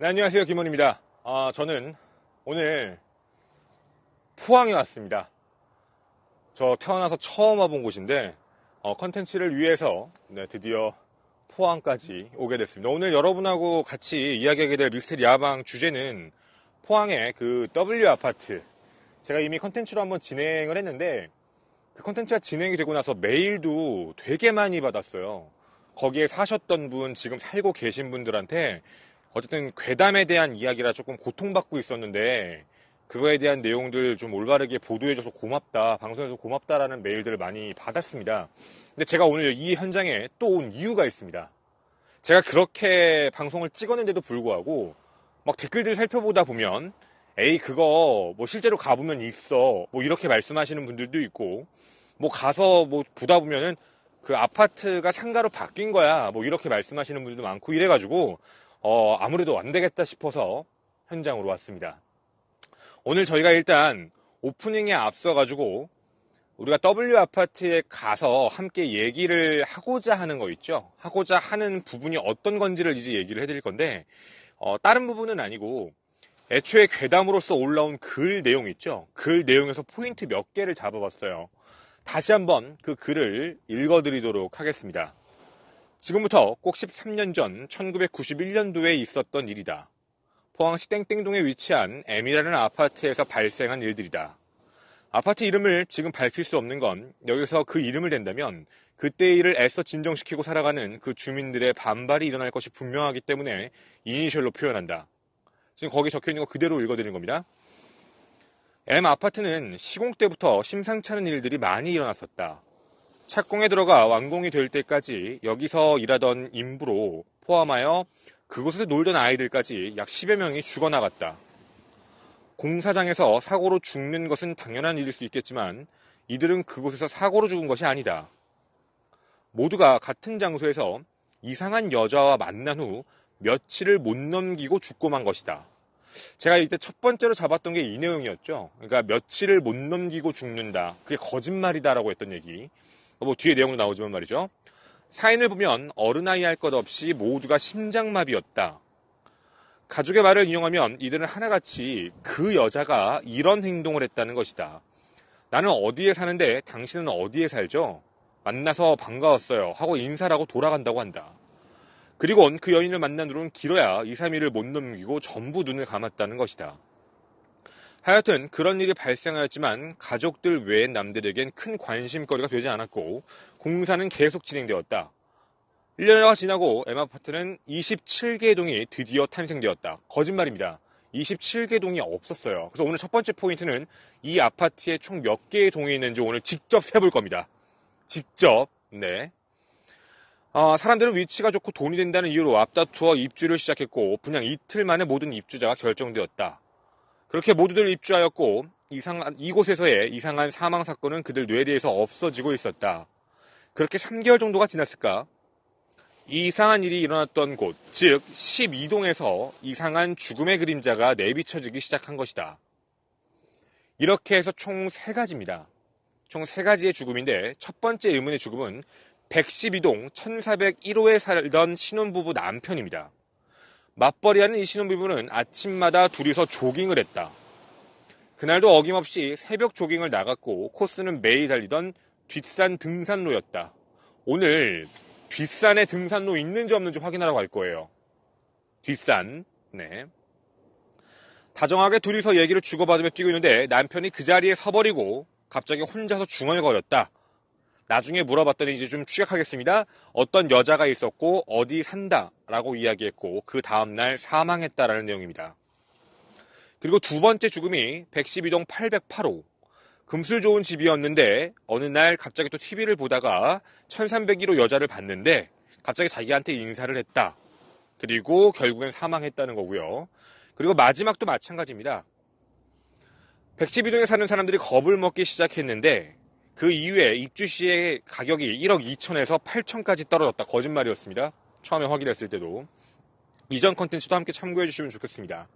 네, 안녕하세요. 김원입니다. 저는 오늘 포항에 왔습니다. 저 태어나서 처음 와본 곳인데 컨텐츠를 위해서 드디어 포항까지 오게 됐습니다. 오늘 여러분하고 같이 이야기하게 될 미스테리 야방 주제는 포항의 그 W 아파트. 제가 이미 컨텐츠로 한번 진행을 했는데 그 컨텐츠가 진행이 되고 나서 메일도 되게 많이 받았어요. 거기에 사셨던 분, 지금 살고 계신 분들한테 어쨌든 괴담에 대한 이야기라 조금 고통받고 있었는데 그거에 대한 내용들 좀 올바르게 보도해줘서 고맙다, 방송에서 고맙다라는 메일들을 많이 받았습니다. 근데 제가 오늘 이 현장에 또 온 이유가 있습니다. 제가 그렇게 방송을 찍었는데도 불구하고 막 댓글들 살펴보다 보면 에이 그거 뭐 실제로 가보면 있어 뭐 이렇게 말씀하시는 분들도 있고 뭐 가서 뭐 보다 보면은 그 아파트가 상가로 바뀐 거야 뭐 이렇게 말씀하시는 분들도 많고 이래가지고 아무래도 안 되겠다 싶어서 현장으로 왔습니다. 오늘 저희가 일단 오프닝에 앞서가지고 우리가 W 아파트에 가서 함께 얘기를 하고자 하는 거 있죠? 하고자 하는 부분이 어떤 건지를 이제 얘기를 해드릴 건데, 다른 부분은 아니고, 애초에 괴담으로서 올라온 글 내용 있죠? 글 내용에서 포인트 몇 개를 잡아봤어요. 다시 한번 그 글을 읽어드리도록 하겠습니다. 지금부터 꼭 13년 전 1991년도에 있었던 일이다. 포항시 땡땡동에 위치한 M이라는 아파트에서 발생한 일들이다. 아파트 이름을 지금 밝힐 수 없는 건 여기서 그 이름을 댄다면 그때의 일을 애써 진정시키고 살아가는 그 주민들의 반발이 일어날 것이 분명하기 때문에 이니셜로 표현한다. 지금 거기 적혀있는 거 그대로 읽어드리는 겁니다. M 아파트는 시공 때부터 심상치 않은 일들이 많이 일어났었다. 착공에 들어가 완공이 될 때까지 여기서 일하던 인부로 포함하여 그곳에서 놀던 아이들까지 약 10여 명이 죽어나갔다. 공사장에서 사고로 죽는 것은 당연한 일일 수 있겠지만 이들은 그곳에서 사고로 죽은 것이 아니다. 모두가 같은 장소에서 이상한 여자와 만난 후 며칠을 못 넘기고 죽고 만 것이다. 제가 이때 첫 번째로 잡았던 게 이 내용이었죠. 그러니까 며칠을 못 넘기고 죽는다. 그게 거짓말이다라고 했던 얘기. 뭐 뒤에 내용도 나오지만 말이죠. 사인을 보면 어른아이 할 것 없이 모두가 심장마비였다. 가족의 말을 인용하면 이들은 하나같이 그 여자가 이런 행동을 했다는 것이다. 나는 어디에 사는데 당신은 어디에 살죠? 만나서 반가웠어요 하고 인사를 하고 돌아간다고 한다. 그리곤 그 여인을 만난 후로는 길어야 2, 3일을 못 넘기고 전부 눈을 감았다는 것이다. 하여튼 그런 일이 발생하였지만 가족들 외엔 남들에겐 큰 관심거리가 되지 않았고 공사는 계속 진행되었다. 1년여가 지나고 M아파트는 27개의 동이 드디어 탄생되었다. 거짓말입니다. 27개 동이 없었어요. 그래서 오늘 첫 번째 포인트는 이 아파트에 총 몇 개의 동이 있는지 오늘 직접 세볼 겁니다. 직접. 네. 사람들은 위치가 좋고 돈이 된다는 이유로 앞다투어 입주를 시작했고 분양 이틀 만에 모든 입주자가 결정되었다. 그렇게 모두들 입주하였고 이곳에서의 이상한 사망 사건은 그들 뇌리에서 없어지고 있었다. 그렇게 3개월 정도가 지났을까? 이 이상한 일이 일어났던 곳, 즉 12동에서 이상한 죽음의 그림자가 내비쳐지기 시작한 것이다. 이렇게 해서 총 3가지입니다. 총 3가지의 죽음인데 첫 번째 의문의 죽음은 112동 1401호에 살던 신혼부부 남편입니다. 맞벌이하는 이 신혼부부는 아침마다 둘이서 조깅을 했다. 그날도 어김없이 새벽 조깅을 나갔고 코스는 매일 달리던 뒷산 등산로였다. 오늘 뒷산에 등산로 있는지 없는지 확인하러 갈 거예요. 뒷산. 네. 다정하게 둘이서 얘기를 주고받으며 뛰고 있는데 남편이 그 자리에 서버리고 갑자기 혼자서 중얼거렸다. 나중에 물어봤더니 이제 좀 추격하겠습니다. 어떤 여자가 있었고 어디 산다라고 이야기했고 그 다음날 사망했다라는 내용입니다. 그리고 두 번째 죽음이 112동 808호. 금술 좋은 집이었는데 어느 날 갑자기 또 TV를 보다가 1301호 여자를 봤는데 갑자기 자기한테 인사를 했다. 그리고 결국엔 사망했다는 거고요. 그리고 마지막도 마찬가지입니다. 112동에 사는 사람들이 겁을 먹기 시작했는데 그 이후에 입주 시의 가격이 1억 2천에서 8천까지 떨어졌다. 거짓말이었습니다. 처음에 확인했을 때도. 이전 컨텐츠도 함께 참고해 주시면 좋겠습니다.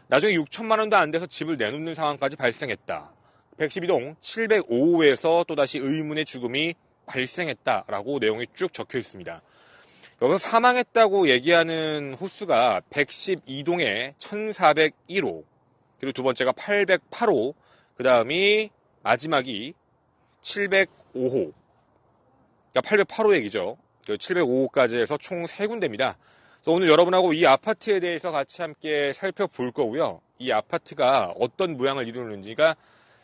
나중에 6천만 원도 안 돼서 집을 내놓는 상황까지 발생했다. 112동 705호에서 또다시 의문의 죽음이 발생했다라고 내용이 쭉 적혀 있습니다. 여기서 사망했다고 얘기하는 호수가 112동에 1401호, 그리고 두 번째가 808호, 그 다음이 마지막이 705호, 그러니까 808호 얘기죠. 705호까지 해서 총 3군데입니다. 그래서 오늘 여러분하고 이 아파트에 대해서 같이 함께 살펴볼 거고요. 이 아파트가 어떤 모양을 이루는지가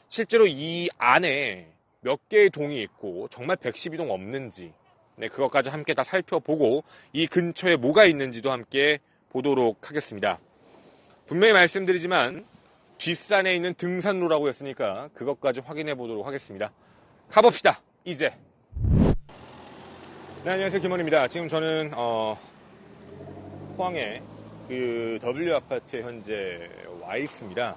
실제로 이 안에 몇 개의 동이 있고 정말 112동 없는지, 네, 그것까지 함께 다 살펴보고 이 근처에 뭐가 있는지도 함께 보도록 하겠습니다. 분명히 말씀드리지만 뒷산에 있는 등산로라고 했으니까 그것까지 확인해 보도록 하겠습니다. 가봅시다. 이제. 네, 안녕하세요. 김원입니다. 지금 저는 포항의 그 W 아파트에 현재 와 있습니다.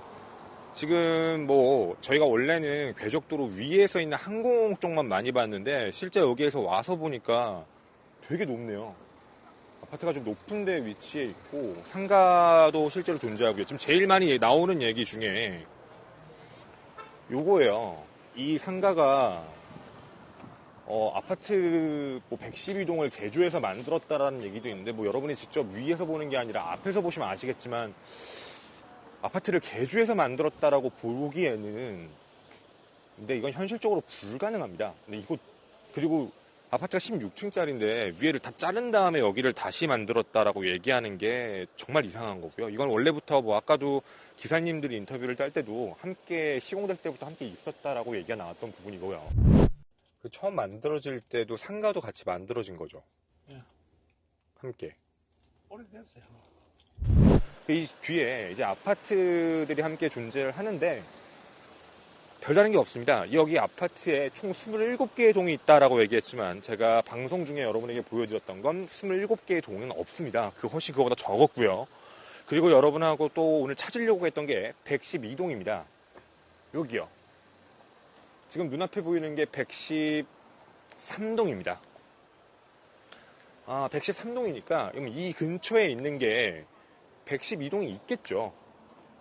지금 뭐 저희가 원래는 궤적도로 위에서 있는 항공 쪽만 많이 봤는데 실제 여기에서 와서 보니까 되게 높네요. 아파트가 좀 높은 데 위치해 있고 상가도 실제로 존재하고요. 지금 제일 많이 나오는 얘기 중에 요거예요. 이 상가가 아파트 뭐 112동을 개조해서 만들었다라는 얘기도 있는데, 뭐 여러분이 직접 위에서 보는 게 아니라 앞에서 보시면 아시겠지만 아파트를 개조해서 만들었다라고 보기에는, 근데 이건 현실적으로 불가능합니다. 근데 이거, 그리고 아파트가 16층짜리인데 위에를 다 자른 다음에 여기를 다시 만들었다라고 얘기하는 게 정말 이상한 거고요. 이건 원래부터 뭐 아까도 기사님들이 인터뷰를 딸 때도 함께 시공될 때부터 함께 있었다라고 얘기가 나왔던 부분이고요. 그 처음 만들어질 때도 상가도 같이 만들어진 거죠. 예. 함께. 오래됐어요. 이 뒤에 이제 아파트들이 함께 존재를 하는데 별다른 게 없습니다. 여기 아파트에 총 27개의 동이 있다라고 얘기했지만 제가 방송 중에 여러분에게 보여드렸던 건 27개의 동은 없습니다. 그 훨씬 그거보다 적었고요. 그리고 여러분하고 또 오늘 찾으려고 했던 게 112동입니다. 여기요. 지금 눈앞에 보이는 게 113동입니다. 113동이니까 이 근처에 있는 게 112동이 있겠죠.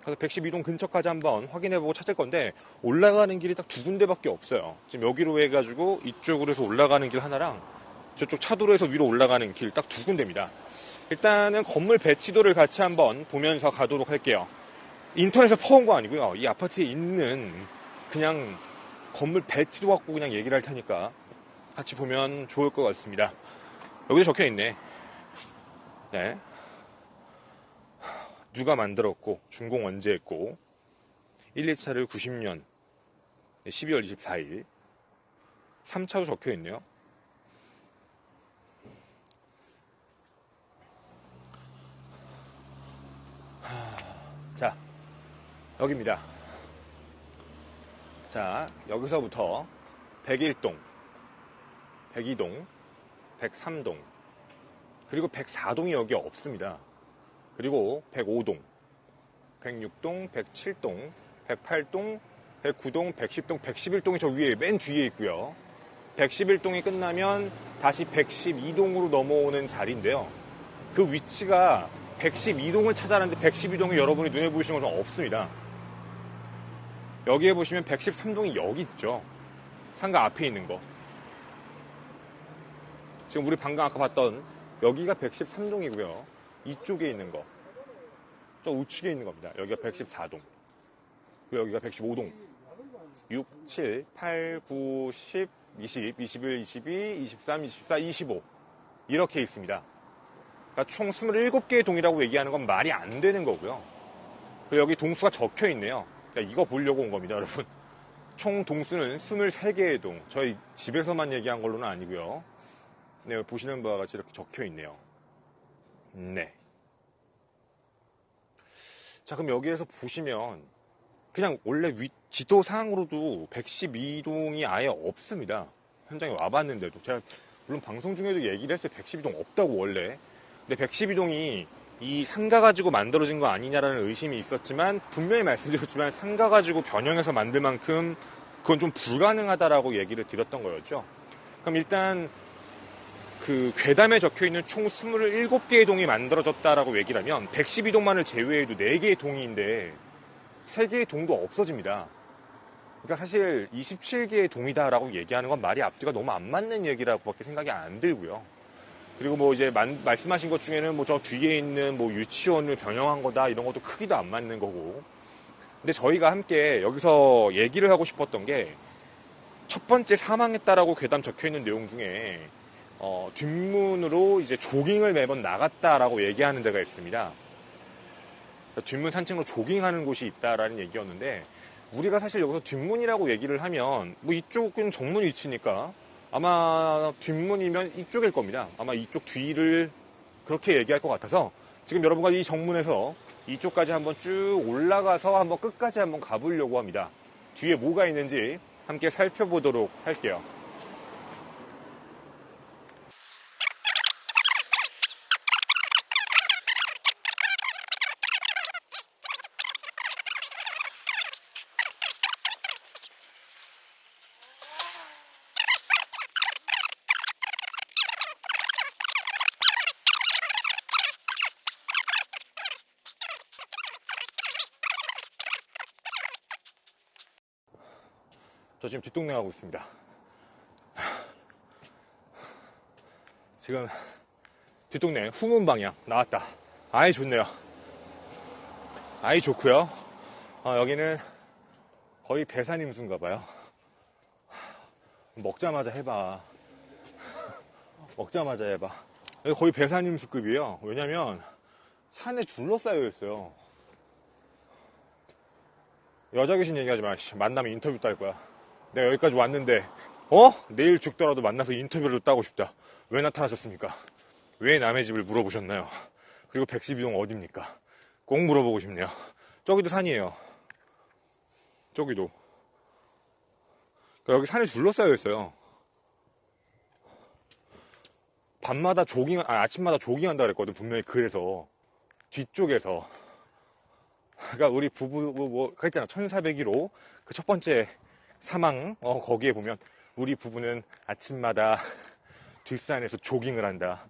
그래서 112동 근처까지 한번 확인해보고 찾을 건데 올라가는 길이 딱 2군데밖에 없어요. 지금 여기로 해가지고 이쪽으로 해서 올라가는 길 하나랑 저쪽 차도로에서 위로 올라가는 길 딱 2군데입니다. 일단은 건물 배치도를 같이 한번 보면서 가도록 할게요. 인터넷에 퍼온 거 아니고요. 이 아파트에 있는 그냥 건물 배치도 갖고 그냥 얘기를 할 테니까 같이 보면 좋을 것 같습니다. 여기도 적혀 있네. 네. 누가 만들었고 준공 언제 했고 1, 2차를 90년 12월 24일 3차도 적혀 있네요. 자, 여기입니다. 자, 여기서부터 101동, 102동, 103동, 그리고 104동이 여기 없습니다. 그리고 105동, 106동, 107동, 108동, 109동, 110동, 111동이 저 위에 맨 뒤에 있고요. 111동이 끝나면 다시 112동으로 넘어오는 자리인데요. 그 위치가 112동을 찾아놨는데 112동이 여러분이 눈에 보이시는 건 없습니다. 여기에 보시면 113동이 여기 있죠. 상가 앞에 있는 거. 지금 우리 방금 아까 봤던 여기가 113동이고요. 이쪽에 있는 거. 저 우측에 있는 겁니다. 여기가 114동. 그리고 여기가 115동. 6, 7, 8, 9, 10, 20, 21, 22, 23, 24, 25. 이렇게 있습니다. 그러니까 총 27개의 동이라고 얘기하는 건 말이 안 되는 거고요. 그리고 여기 동수가 적혀 있네요. 그러니까 이거 보려고 온 겁니다, 여러분. 총 동수는 23개의 동. 저희 집에서만 얘기한 걸로는 아니고요. 네, 보시는 바와 같이 이렇게 적혀 있네요. 네. 자, 그럼 여기에서 보시면 그냥 원래 지도상으로도 112동이 아예 없습니다. 현장에 와봤는데도. 제가 물론 방송 중에도 얘기를 했어요. 112동 없다고 원래. 근데 112동이 이 상가 가지고 만들어진 거 아니냐라는 의심이 있었지만 분명히 말씀드렸지만 상가 가지고 변형해서 만들 만큼 그건 좀 불가능하다라고 얘기를 드렸던 거였죠. 그럼 일단 그 괴담에 적혀있는 총 27개의 동이 만들어졌다라고 얘기를 하면 112동만을 제외해도 4개의 동인데 3개의 동도 없어집니다. 그러니까 사실 27개의 동이다라고 얘기하는 건 말이 앞뒤가 너무 안 맞는 얘기라고밖에 생각이 안 들고요. 그리고 뭐 이제 말씀하신 것 중에는 뭐 저 뒤에 있는 뭐 유치원을 변형한 거다 이런 것도 크기도 안 맞는 거고. 근데 저희가 함께 여기서 얘기를 하고 싶었던 게 첫 번째 사망했다라고 괴담 적혀 있는 내용 중에 뒷문으로 이제 조깅을 매번 나갔다라고 얘기하는 데가 있습니다. 뒷문 산책로 조깅하는 곳이 있다라는 얘기였는데 우리가 사실 여기서 뒷문이라고 얘기를 하면 뭐 이쪽은 정문 위치니까 아마 뒷문이면 이쪽일 겁니다. 아마 이쪽 뒤를 그렇게 얘기할 것 같아서 지금 여러분과 이 정문에서 이쪽까지 한번 쭉 올라가서 한번 끝까지 한번 가보려고 합니다. 뒤에 뭐가 있는지 함께 살펴보도록 할게요. 저 지금 뒷동네 가고 있습니다. 지금 뒷동네 후문 방향 나왔다. 아이 좋네요. 아이 좋고요. 여기는 거의 배산임수인가 봐요. 먹자마자 해봐. 먹자마자 해봐. 여기 거의 배산임수급이에요. 왜냐면 산에 둘러싸여 있어요. 여자 귀신 얘기하지 마. 만나면 인터뷰 딸 거야. 내가 여기까지 왔는데 내일 죽더라도 만나서 인터뷰를 따고 싶다. 왜 나타나셨습니까? 왜 남의 집을 물어보셨나요? 그리고 112동 어딥니까? 꼭 물어보고 싶네요. 저기도 산이에요. 저기도. 그러니까 여기 산에 둘러싸여 있어요. 밤마다 아침마다 조깅한다 그랬거든. 분명히 그래서 뒤쪽에서. 그러니까 우리 부부 뭐 그랬잖아. 1401호 그 첫 번째 사망 거기에 보면 우리 부부는 아침마다 뒷산에서 조깅을 한다.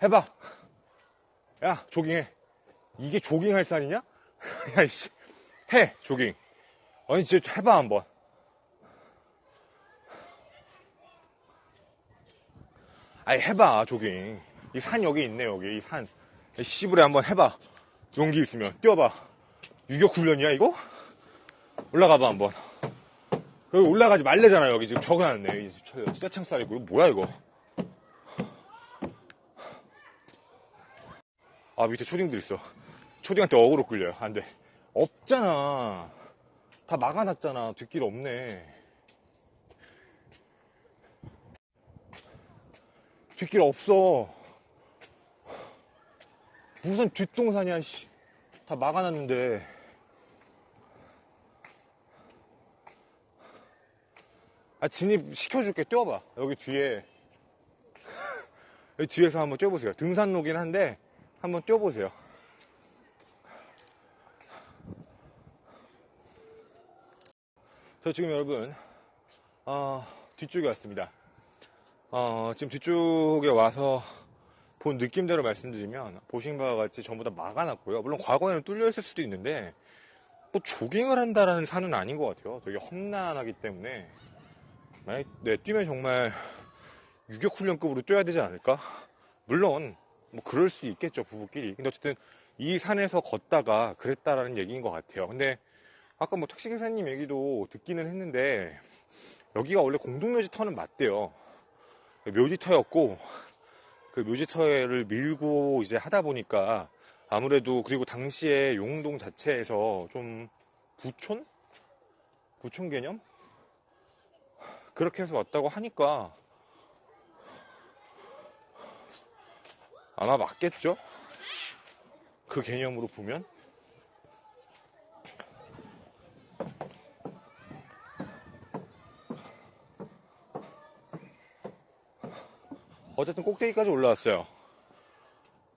해봐. 야 조깅해. 이게 조깅할 산이냐? 야 이씨 해 조깅. 아니 진짜 해봐 한번. 아니 해봐 조깅. 이 산 여기 있네. 여기 이 산 씨부레 한번 해봐. 용기 있으면 뛰어봐. 유격 훈련이야 이거? 올라가봐 한번. 여기 올라가지 말래잖아. 여기 지금 적어놨네. 쇠창살이고 이거 뭐야 이거? 밑에 초딩들 있어. 초딩한테 어그로 끌려요. 안 돼. 없잖아. 다 막아놨잖아. 뒷길 없네. 뒷길 없어. 무슨 뒷동산이야, 씨. 다 막아놨는데. 진입 시켜줄게. 뛰어봐. 여기 뒤에. 여기 뒤에서 한번 뛰어보세요. 등산로긴 한데, 한번 뛰어보세요. 저 지금 여러분, 뒤쪽에 왔습니다. 지금 뒤쪽에 와서 본 느낌대로 말씀드리면 보신 바와 같이 전부 다 막아놨고요. 물론 과거에는 뚫려 있을 수도 있는데 뭐 조깅을 한다라는 산은 아닌 것 같아요. 되게 험난하기 때문에 뛰면 정말 유격훈련급으로 뛰어야 되지 않을까? 물론 뭐 그럴 수 있겠죠, 부부끼리. 근데 어쨌든 이 산에서 걷다가 그랬다라는 얘기인 것 같아요. 근데 아까 뭐 택시기사님 얘기도 듣기는 했는데 여기가 원래 공동묘지터는 맞대요. 묘지터였고 그 묘지터를 밀고 이제 하다 보니까 아무래도 그리고 당시에 용동 자체에서 좀 부촌 개념? 그렇게 해서 왔다고 하니까 아마 맞겠죠? 그 개념으로 보면. 어쨌든 꼭대기까지 올라왔어요.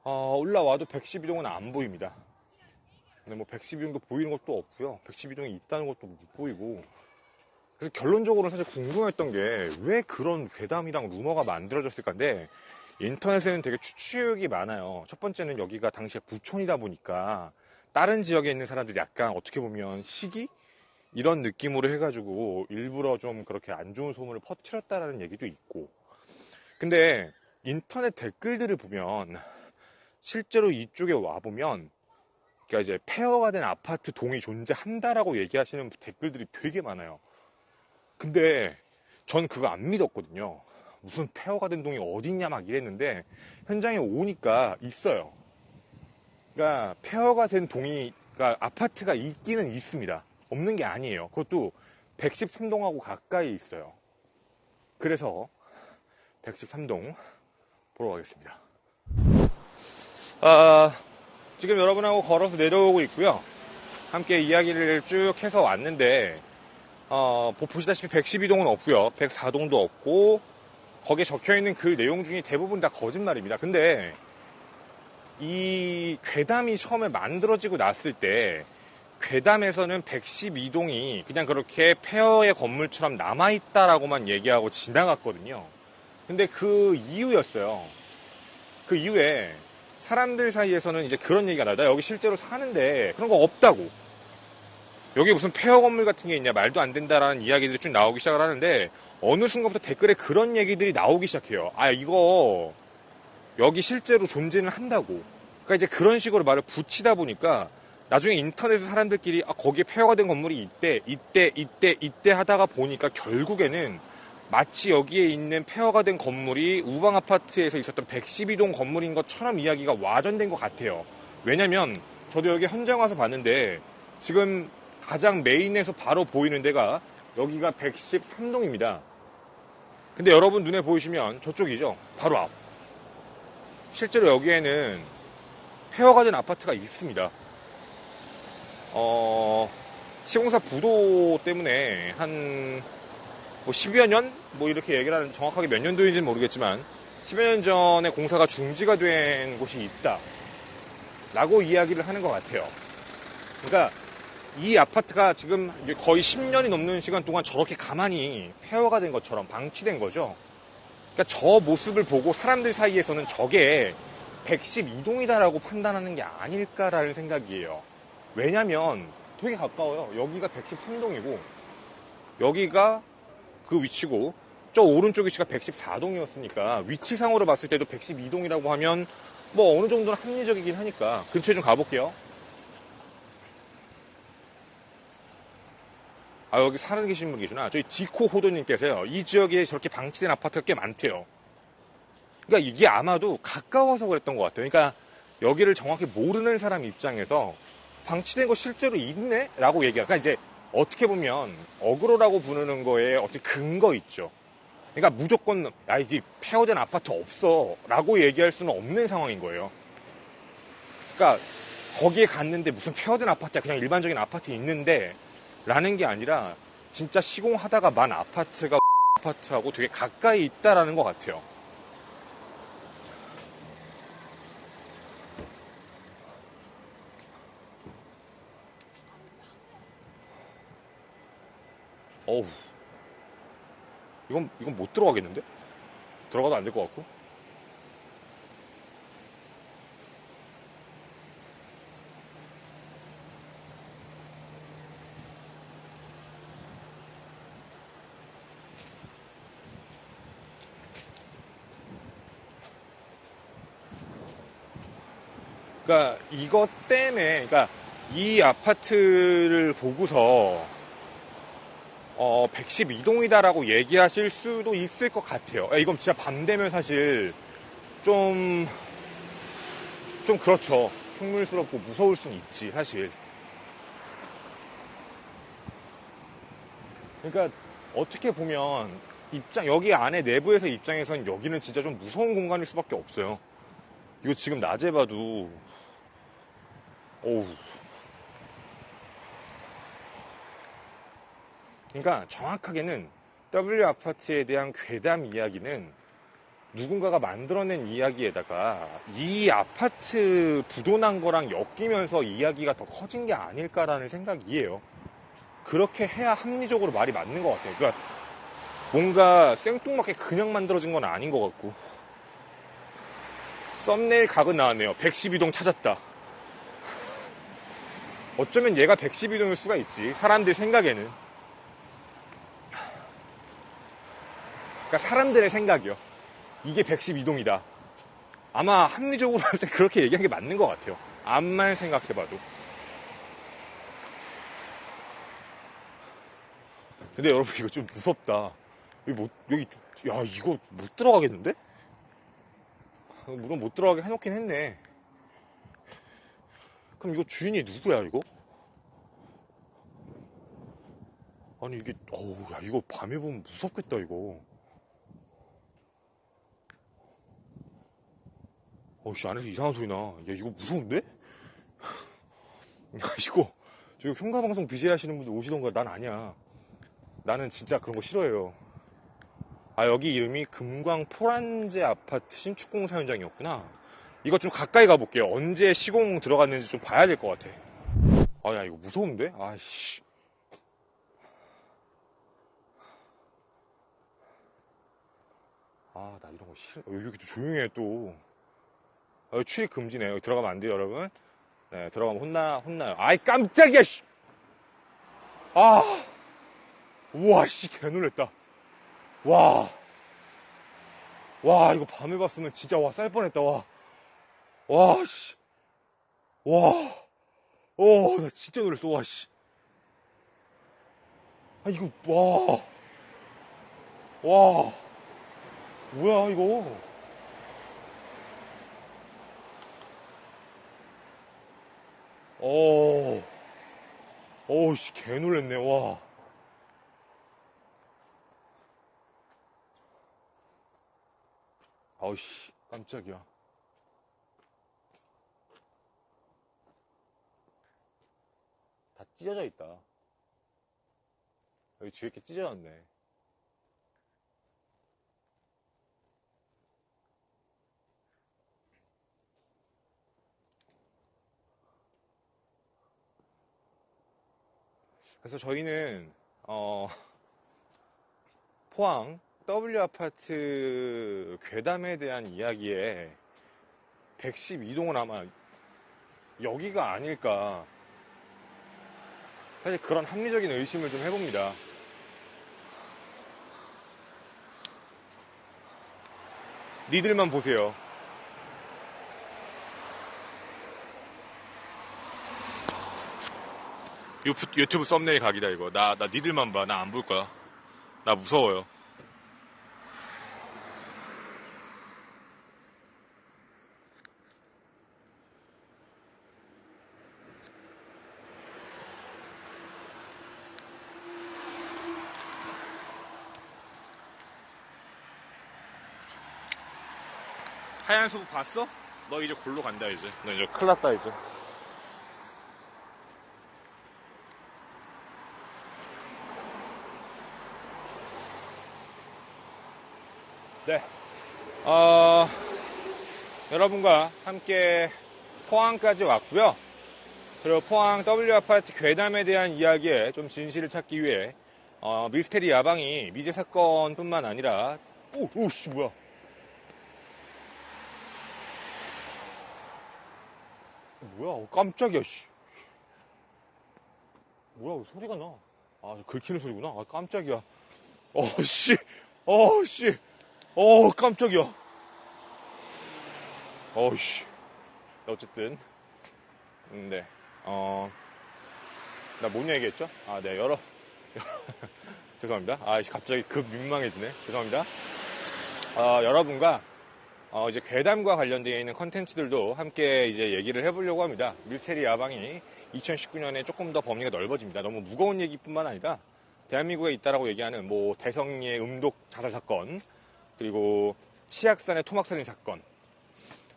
올라와도 112동은 안 보입니다. 근데 뭐 112동도 보이는 것도 없고요. 112동이 있다는 것도 못 보이고. 그래서 결론적으로 사실 궁금했던 게 왜 그런 괴담이랑 루머가 만들어졌을까인데 인터넷에는 되게 추측이 많아요. 첫 번째는 여기가 당시에 부촌이다 보니까 다른 지역에 있는 사람들이 약간 어떻게 보면 시기? 이런 느낌으로 해가지고 일부러 좀 그렇게 안 좋은 소문을 퍼뜨렸다라는 얘기도 있고, 근데 인터넷 댓글들을 보면 실제로 이쪽에 와보면 그러니까 이제 폐허가 된 아파트 동이 존재한다라고 얘기하시는 댓글들이 되게 많아요. 근데 전 그거 안 믿었거든요. 무슨 폐허가 된 동이 어딨냐 막 이랬는데 현장에 오니까 있어요. 그러니까 폐허가 된 동이 그러니까 아파트가 있기는 있습니다. 없는 게 아니에요. 그것도 113동하고 가까이 있어요. 그래서 113동 보러 가겠습니다. 지금 여러분하고 걸어서 내려오고 있고요. 함께 이야기를 쭉 해서 왔는데 보시다시피 112동은 없고요. 104동도 없고 거기에 적혀있는 글 내용 중에 대부분 다 거짓말입니다. 근데 이 괴담이 처음에 만들어지고 났을 때 괴담에서는 112동이 그냥 그렇게 폐허의 건물처럼 남아있다라고만 얘기하고 지나갔거든요. 근데 그 이유였어요. 그 이후에 사람들 사이에서는 이제 그런 얘기가 나요. 나 여기 실제로 사는데 그런 거 없다고. 여기 무슨 폐허 건물 같은 게 있냐, 말도 안 된다라는 이야기들이 쭉 나오기 시작을 하는데 어느 순간부터 댓글에 그런 얘기들이 나오기 시작해요. 아, 이거 여기 실제로 존재는 한다고. 그러니까 이제 그런 식으로 말을 붙이다 보니까 나중에 인터넷에 사람들끼리 거기에 폐허가 된 건물이 이때 하다가 보니까 결국에는 마치 여기에 있는 폐허가 된 건물이 우방 아파트에서 있었던 112동 건물인 것처럼 이야기가 와전된 것 같아요. 왜냐면 저도 여기 현장 와서 봤는데 지금 가장 메인에서 바로 보이는 데가 여기가 113동입니다. 근데 여러분 눈에 보이시면 저쪽이죠. 바로 앞. 실제로 여기에는 폐허가 된 아파트가 있습니다. 시공사 부도 때문에 한 10여 년? 이렇게 얘기를 하는데 정확하게 몇 년도인지는 모르겠지만 10여 년 전에 공사가 중지가 된 곳이 있다 라고 이야기를 하는 것 같아요. 그러니까 이 아파트가 지금 거의 10년이 넘는 시간 동안 저렇게 가만히 폐허가 된 것처럼 방치된 거죠. 그러니까 저 모습을 보고 사람들 사이에서는 저게 112동이다라고 판단하는 게 아닐까라는 생각이에요. 왜냐면 되게 가까워요. 여기가 113동이고 여기가 그 위치고 저 오른쪽 위치가 114동이었으니까 위치상으로 봤을 때도 112동이라고 하면 어느 정도는 합리적이긴 하니까 근처에 좀 가볼게요. 여기 살아 계신 분이구나. 저희 디코 호도님께서요. 이 지역에 저렇게 방치된 아파트가 꽤 많대요. 그러니까 이게 아마도 가까워서 그랬던 것 같아요. 그러니까 여기를 정확히 모르는 사람 입장에서 방치된 거 실제로 있네? 라고 얘기해요. 그러니까 이제 어떻게 보면 어그로라고 부르는 거에 어떻게 근거 있죠. 그러니까 무조건 이게 폐허된 아파트 없어 라고 얘기할 수는 없는 상황인 거예요. 그러니까 거기에 갔는데 무슨 폐허된 아파트야, 그냥 일반적인 아파트 있는데 라는 게 아니라 진짜 시공하다가 만 아파트가 아파트하고 되게 가까이 있다라는 것 같아요. 어우, 이건 못 들어가겠는데? 들어가도 안 될 것 같고. 그러니까 이것 때문에, 그러니까 이 아파트를 보고서 112동이다라고 얘기하실 수도 있을 것 같아요. 이건 진짜 밤 되면 사실 좀 그렇죠. 흉물스럽고 무서울 수는 있지, 사실. 그러니까 어떻게 보면 여기 안에 내부에서 입장에선 여기는 진짜 좀 무서운 공간일 수밖에 없어요. 이거 지금 낮에 봐도 어우. 그러니까 정확하게는 W 아파트에 대한 괴담 이야기는 누군가가 만들어낸 이야기에다가 이 아파트 부도난 거랑 엮이면서 이야기가 더 커진 게 아닐까라는 생각이에요. 그렇게 해야 합리적으로 말이 맞는 것 같아요. 그러니까 뭔가 생뚱맞게 그냥 만들어진 건 아닌 것 같고. 썸네일 각은 나왔네요. 112동 찾았다. 어쩌면 얘가 112동일 수가 있지. 사람들 생각에는. 그러니까 사람들의 생각이요. 이게 112동이다. 아마 합리적으로 할 때 그렇게 얘기한 게 맞는 것 같아요. 암만 생각해봐도. 근데 여러분 이거 좀 무섭다. 야 이거 못 들어가겠는데? 물론 못 들어가게 해놓긴 했네. 그럼 이거 주인이 누구야 이거? 아니 이게 어우 야 이거 밤에 보면 무섭겠다 이거. 어씨 안에서 이상한 소리 나. 야 이거 무서운데? 야 이거 저기 흉가방송 BJ 하시는 분들 오시던가. 난 아니야. 나는 진짜 그런 거 싫어해요. 아 여기 이름이 금광 포란제 아파트 신축공사 현장이었구나. 이거 좀 가까이 가볼게요. 언제 시공 들어갔는지 좀 봐야 될 것 같아. 아 야 이거 무서운데? 아씨. 아 나 이런 거 싫어. 여기 또 조용해 또. 여기 출입 금지네. 여기 들어가면 안 돼요 여러분. 네 들어가면 혼나요. 아이 깜짝이야 씨. 아 우와 씨 개놀랬다. 와 이거 밤에 봤으면 진짜 와 쌀 뻔했다. 와 씨. 나 진짜 놀랬어. 와 씨. 아 이거 뭐야 이거. 씨 개놀랬네. 와. 아우씨 깜짝이야. 다 찢어져 있다. 여기 뒤에 게 찢어졌네. 그래서 저희는 포항 W아파트 괴담에 대한 이야기에 112동은 아마 여기가 아닐까. 사실 그런 합리적인 의심을 좀 해봅니다. 니들만 보세요. 유튜브 썸네일 각이다 이거. 나 니들만 봐. 나 안 볼 거야. 나 무서워요. 하얀 소부 봤어? 너 이제 골로 간다 이제. 너 이제 큰일 났다 이제. 네. 여러분과 함께 포항까지 왔고요. 그리고 포항 W아파트 괴담에 대한 이야기에 좀 진실을 찾기 위해 미스테리 야방이 미제 사건뿐만 아니라 오씨 뭐야. 뭐야 깜짝이야 씨. 뭐야 소리가 나. 아 긁히는 소리구나. 아 깜짝이야. 씨. 깜짝이야. 씨. 어쨌든 네. 나 뭔 얘기했죠? 네, 죄송합니다. 갑자기 급 민망해지네. 죄송합니다. 여러분과 이제 괴담과 관련되어 있는 컨텐츠들도 함께 이제 얘기를 해보려고 합니다. 미스테리 야방이 2019년에 조금 더 범위가 넓어집니다. 너무 무거운 얘기뿐만 아니라 대한민국에 있다라고 얘기하는 뭐 대성리의 음독 자살 사건, 그리고 치악산의 토막살인 사건,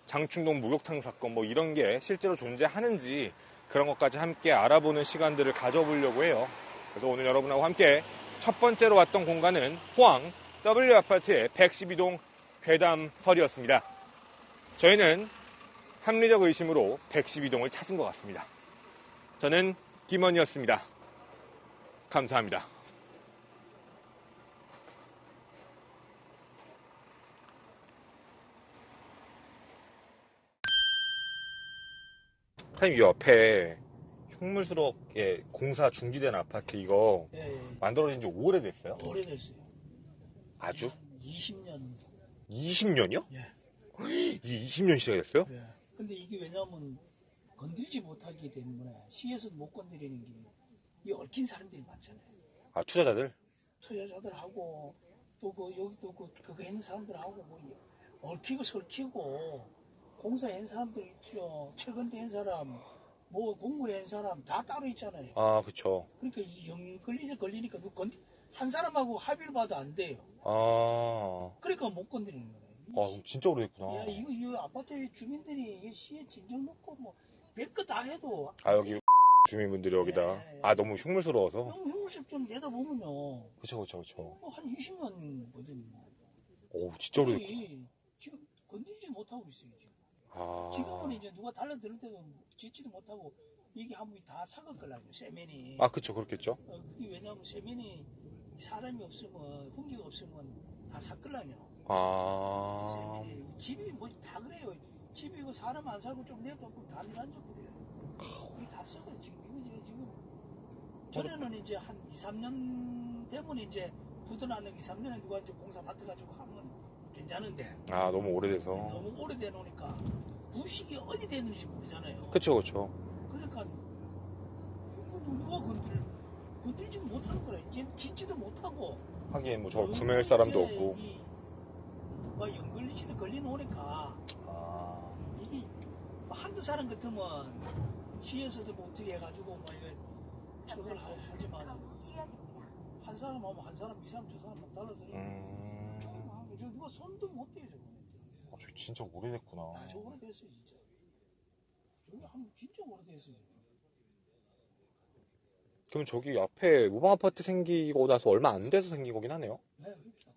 장충동 목욕탕 사건 뭐 이런 게 실제로 존재하는지 그런 것까지 함께 알아보는 시간들을 가져보려고 해요. 그래서 오늘 여러분하고 함께 첫 번째로 왔던 공간은 포항 W아파트의 112동 괴담설이었습니다. 저희는 합리적 의심으로 112동을 찾은 것 같습니다. 저는 김원이었습니다. 감사합니다. 사장님 이 옆에 흉물스럽게 공사 중지된 아파트 이거 예. 만들어진 지 오래됐어요? 오래됐어요. 아주? 20년 20년이요? 예. 이 20년 시작이 됐어요? 예. 근데 이게 왜냐면 건드리지 못하기 때문에 시에서도 못 건드리는 게 이 얽힌 사람들이 많잖아요. 아, 투자자들? 투자자들하고 또 여기 또 그거 있는 사람들하고 뭐 얽히고 설키고 공사한 사람들 있죠. 최근대 한 사람, 뭐 공무원 사람 다 따로 있잖아요. 아, 그쵸. 그러니까 이 걸리니까 한 사람하고 합의를 봐도 안 돼요. 아, 그러니까 못 건드리는 거예요. 그럼 진짜 오래됐구나. 야, 이거 아파트 주민들이 이게 시에 진정 놓고 뭐 별거 다 해도 아, 여기 주민분들이 여기다. 예. 아, 너무 흉물스러워서. 너무 흉물식 좀 내다보면요. 그쵸. 한 20년 거든. 오, 진짜 오래됐구나. 지금 건드리지 못하고 있어요, 지금. 아, 지금은 이제 누가 달라들 때도 짓지도 못하고 이게 한 번이 다 삭았걸라요, 세면이. 아, 그쵸, 그렇겠죠. 그게 왜냐면 세면이 사람이 없으면, 훈기가 없으면 다 삭걸라요. 아, 세면이. 집이 뭐 다 그래요. 집이 이거 사람 안 살고 좀 내버리면 다 밀어앉아 버려요. 이게 다 썩어요, 지금. 이거 지금. 전에는 이제 한 2, 3년 되면 이제 부도나는 2, 3년에 누가 이제 공사 맡아가지고 하면 괜찮은데. 아, 너무 오래돼서. 너무 오래돼 놓으니까 부식이 어디 되는지 모르잖아요. 그쵸. 그러니까 누가 건들지 못하는 거라. 이제 짓지도 못하고. 하긴, 뭐, 저 구매할 사람도 없고. 누가 연걸리지도 걸려놓으니까 아, 이게 뭐 한두 사람 같으면 시에서도 뭐 어떻게 해가지고 뭐 이거 처벌 하지만 한 사람 하면 한 사람, 이 사람, 저 사람 막 달라들어요. 저 누가 손도 못 대요, 저거. 아, 저 진짜 오래됐구나. 아, 저 오래됐어요, 진짜. 저기 한 진짜 오래됐어요. 그럼 저기 앞에 무방 아파트 생기고 나서 얼마 안 돼서 생긴 거긴 하네요. 네, 그렇죠.